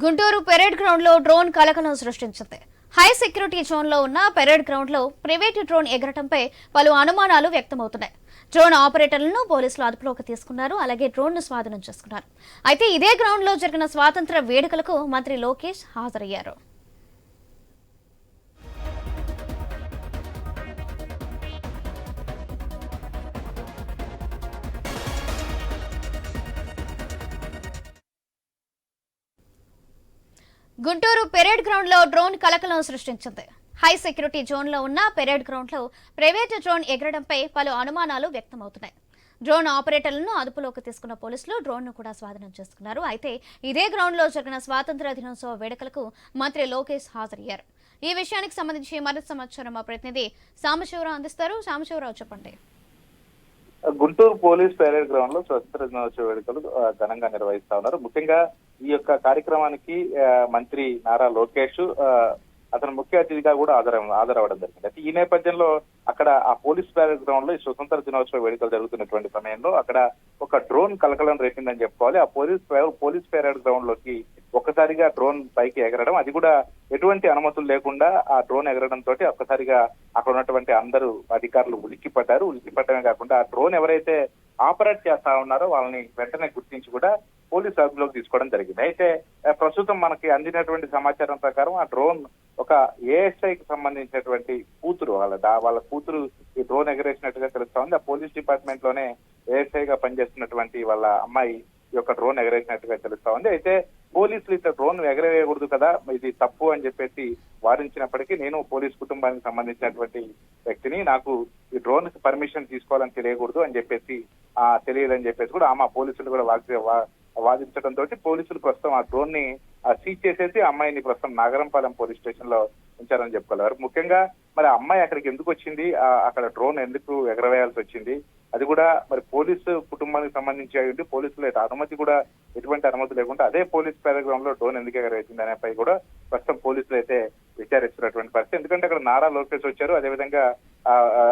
Guntur parade ground లో drone కలకలం సృష్టించింది. హై సెక్యూరిటీ జోన్ లో ఉన్న పెరేడ్ గ్రౌండ్ లో ప్రైవేటు డ్రోన్ ఎగరటంపై పలు అనుమానాలు వ్యక్తమవుతున్నాయి. డ్రోన్ ఆపరేటర్లను పోలీసులు అదుపులోకి తీసుకున్నారు. అలాగే డ్రోన్ ను స్వాధీనం చేసుకున్నారు. అయితే ఇదే గ్రౌండ్ లో జరిగిన స్వాతంత్ర వేడుకలకు మంత్రి లోకేష్ హాజరయ్యారు. గుంటూరు పెరేడ్ గ్రౌండ్ లో డ్రోన్ కలకలం సృష్టించింది. హై సెక్యూరిటీ జోన్ లో ఉన్న పెరేడ్ గ్రౌండ్ లో ప్రైవేటు డ్రోన్ ఎగరడంపై పలు అనుమానాలు వ్యక్తమవుతున్నాయి. డ్రోన్ ఆపరేటర్లను అదుపులోకి తీసుకున్న పోలీసులు డ్రోన్ ను కూడా స్వాధీనం చేసుకున్నారు. అయితే ఇదే గ్రౌండ్ లో జరిగిన స్వాతంత్ర దినోత్సవ వేడుకలకు మంత్రి లోకేష్ హాజరయ్యారు. ఈ విషయానికి సంబంధించి మరింత సమాచారం మా ప్రతినిధి సాంబశివరావు అందిస్తారు. సాంబశివరావు, చెప్పండి. గుంటూరు పోలీస్ పెరేడ్ గ్రౌండ్ లో స్వతంత్ర దినోత్సవ వేడుకలు ఘనంగా నిర్వహిస్తా ఉన్నారు. ముఖ్యంగా ఈ యొక్క కార్యక్రమానికి మంత్రి నారా లోకేష్ అతను ముఖ్య అతిథిగా కూడా హాజరవడం జరిగింది. అయితే ఈ నేపథ్యంలో అక్కడ ఆ పోలీస్ పెరేడ్ గ్రౌండ్ లో ఈ స్వతంత్ర దినోత్సవ వేడుకలు జరుగుతున్నటువంటి సమయంలో అక్కడ ఒక డ్రోన్ కలకలం రేపిందని చెప్పుకోవాలి. ఆ పోలీస్ పెరేడ్ గ్రౌండ్ లోకి ఒక్కసారిగా డ్రోన్ పైకి ఎగరడం, అది కూడా ఎటువంటి అనుమతులు లేకుండా ఆ డ్రోన్ ఎగరడం తోటి ఒక్కసారిగా అక్కడ ఉన్నటువంటి అందరూ అధికారులు ఉలిక్కిపడ్డారు. ఉలిక్కిపడమే కాకుండా ఆ డ్రోన్ ఎవరైతే ఆపరేట్ చేస్తా ఉన్నారో వాళ్ళని వెంటనే గుర్తించి కూడా పోలీసు అదుపులోకి తీసుకోవడం జరిగింది. అయితే ప్రస్తుతం మనకి అందినటువంటి సమాచారం ప్రకారం ఆ డ్రోన్ ఒక ఏఎస్ఐకి సంబంధించినటువంటి కూతురు, వాళ్ళ కూతురు ఈ డ్రోన్ ఎగరేసినట్టుగా తెలుస్తా ఉంది. ఆ పోలీస్ డిపార్ట్మెంట్ లోనే ఏఎస్ఐగా పనిచేస్తున్నటువంటి వాళ్ళ అమ్మాయి ఈ యొక్క డ్రోన్ ఎగరేసినట్టుగా తెలుస్తా ఉంది. అయితే పోలీసులు ఇట్లా డ్రోన్ ఎగరవేయకూడదు కదా, ఇది తప్పు అని చెప్పేసి వారించినప్పటికీ నేను పోలీస్ కుటుంబానికి సంబంధించినటువంటి వ్యక్తిని, నాకు ఈ డ్రోన్ కి పర్మిషన్ తీసుకోవాలని తెలియకూడదు అని చెప్పేసి తెలియదని చెప్పేసి కూడా ఆమె పోలీసులు కూడా వాదించడంతో పోలీసులు ప్రస్తుతం ఆ డ్రోన్ ని సీజ్ చేసేసి అమ్మాయిని ప్రస్తుతం నాగరంపాలెం పోలీస్ స్టేషన్ లో ఉంచారని చెప్పుకోవాలి. ముఖ్యంగా మరి అమ్మాయి అక్కడికి ఎందుకు వచ్చింది, అక్కడ డ్రోన్ ఎందుకు ఎగరవేయాల్సి వచ్చింది, అది కూడా మరి పోలీసు కుటుంబానికి సంబంధించి అయ్యింది. పోలీసులు అనుమతి కూడా ఎటువంటి అనుమతి లేకుండా అదే పోలీస్ పెరేడ్ గ్రౌండ్ లో డ్రోన్ ఎందుకు ఎగరవేసింది అనేపై కూడా ప్రస్తుతం పోలీసులు అయితే విచారిస్తున్నటువంటి పరిస్థితి. ఎందుకంటే అక్కడ నారా లోకేష్ వచ్చారు, అదేవిధంగా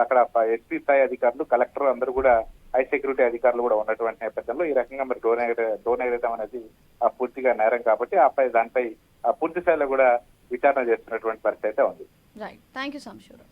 అక్కడ ఎస్పీ స్థాయి అధికారులు, కలెక్టర్ అందరూ కూడా హై సెక్యూరిటీ అధికారులు కూడా ఉన్నటువంటి నేపథ్యంలో ఈ రకంగా మరి డ్రోన్ ఎగరడం అనేది పూర్తిగా నేరం కాబట్టి దానిపై పూర్తి స్థాయిలో కూడా విచారణ చేస్తున్నటువంటి పరిస్థితి అయితే ఉంది. Right, thank you Sambasivarao.